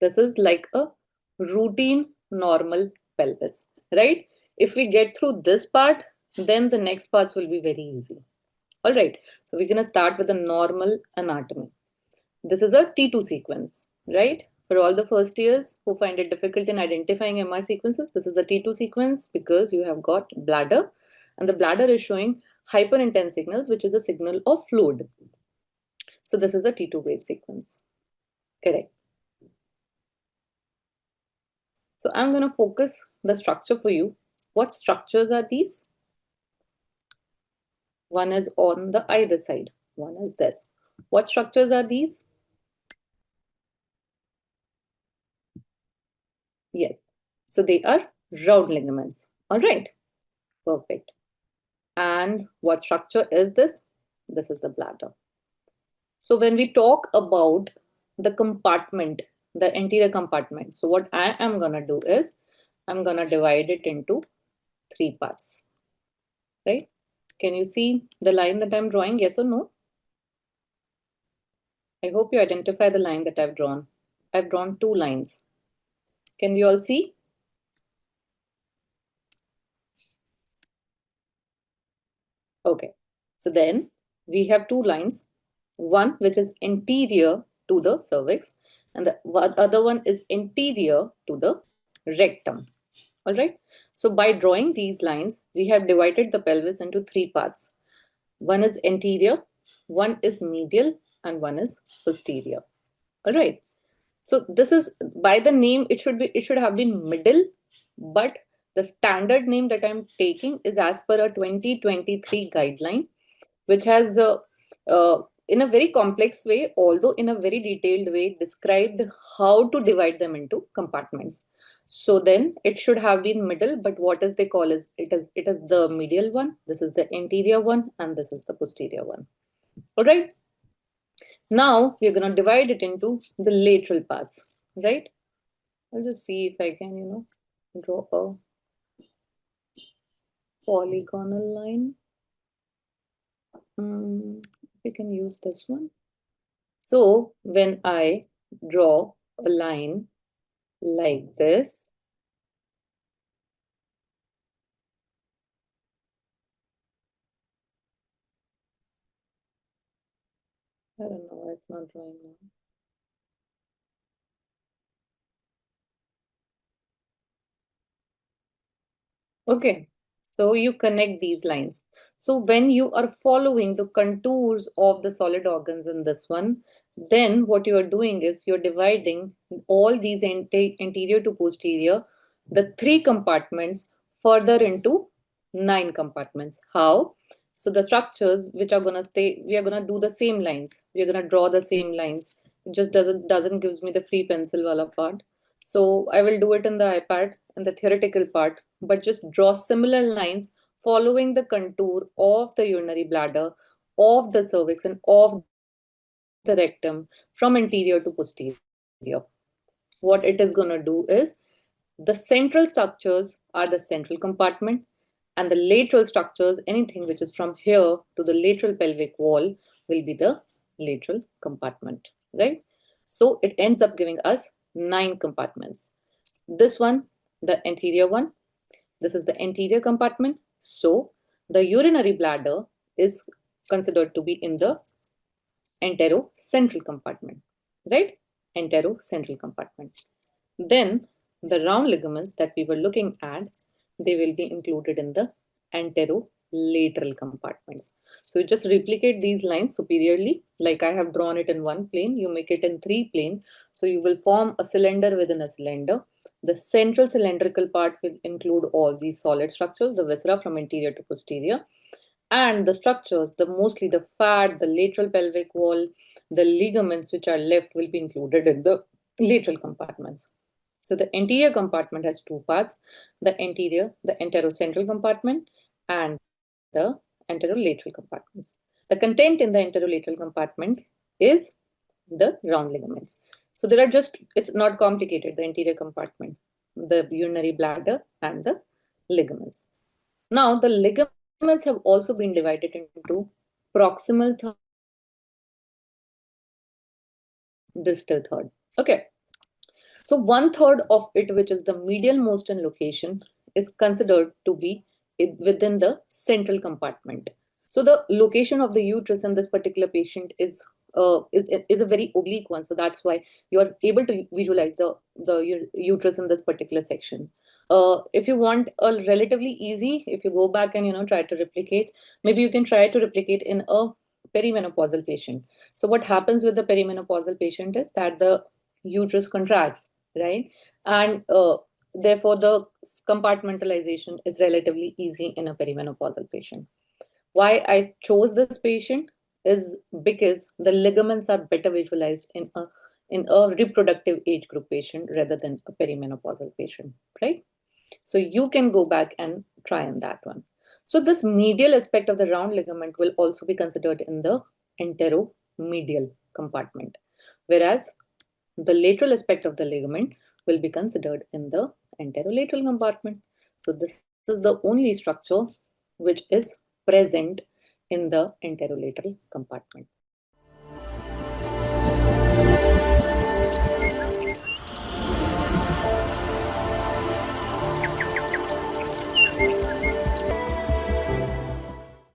This is like a routine normal pelvis, right? If we get through this part, then the next parts will be very easy. All right, so we're going to start with the normal anatomy. This is a T2 sequence, right? For all the first years who find it difficult in identifying MR sequences, this is a T2 sequence because you have got bladder, and the bladder is showing hyperintense signals, which is a signal of fluid. So this is a T2 wave sequence. Correct. So I'm going to focus the structure for you. What structures are these? One is on the either side. One is this. What structures are these? Yes. So they are round ligaments. All right. Perfect. And what structure is this? This is the bladder. So when we talk about the compartment, the anterior compartment, so what I am going to do is I'm going to divide it into 3 parts, right? Can you see the line that I'm drawing? Yes or no? I hope you identify the line that I've drawn. I've drawn 2 lines. Can we all see? Okay. So then we have 2 lines. One which is anterior to the cervix and the other one is anterior to the rectum. All right. So by drawing these lines, we have divided the pelvis into 3 parts. One is anterior, one is medial, and one is posterior. All right. So this is by the name, it should have been middle, but the standard name that I'm taking is as per a 2023 guideline, which has in a very complex way, although in a very detailed way, described how to divide them into compartments. So then it should have been middle, but what is they call is it is the medial one, this is the anterior one, and this is the posterior one. All right. Now we're going to divide it into the lateral parts, right? I'll just see if I can, draw a polygonal line. We can use this one. So when I draw a line like this, I don't know why it's not drawing now. Okay, so you connect these lines. So when you are following the contours of the solid organs in this one, then what you are doing is you're dividing all these anterior to posterior, the 3 compartments further into 9 compartments. How? So the structures which are gonna stay, we are gonna do the same lines. We are gonna draw the same lines. It just doesn't gives me the free pencil wala part. So I will do it in the iPad in the theoretical part, but just draw similar lines following the contour of the urinary bladder, of the cervix, and of the rectum from anterior to posterior. What it is going to do is the central structures are the central compartment, and the lateral structures, anything which is from here to the lateral pelvic wall, will be the lateral compartment, right? So it ends up giving us 9 compartments. This one, the anterior one, this is the anterior compartment. So the urinary bladder is considered to be in the anterocentral compartment, right? Anterocentral compartment. Then the round ligaments that we were looking at, they will be included in the anterolateral compartments. So you just replicate these lines superiorly, like I have drawn it in 1 plane, you make it in 3 plane. So you will form a cylinder within a cylinder. The central cylindrical part will include all these solid structures, the viscera from anterior to posterior, and the structures, mostly the fat, the lateral pelvic wall, the ligaments which are left will be included in the lateral compartments. So the anterior compartment has 2 parts, the anterocentral compartment, and the anterolateral compartments. The content in the anterolateral compartment is the round ligaments. So there are it's not complicated, the anterior compartment, the urinary bladder, and the ligaments. Now the ligaments have also been divided into proximal third, distal third. Okay. So 1/3 of it, which is the medial most location, is considered to be within the central compartment. So the location of the uterus in this particular patient is a very oblique one. So that's why you are able to visualize the uterus in this particular section. If you want a relatively easy, if you go back and try to replicate, maybe you can try to replicate in a perimenopausal patient. So what happens with the perimenopausal patient is that the uterus contracts, right? And therefore the compartmentalization is relatively easy in a perimenopausal patient. Why I chose this patient is because the ligaments are better visualized in a reproductive age group patient rather than a perimenopausal patient, right? So you can go back and try on that one. So this medial aspect of the round ligament will also be considered in the anteromedial compartment, whereas the lateral aspect of the ligament will be considered in the anterolateral compartment. So this is the only structure which is present in the anterolateral compartment.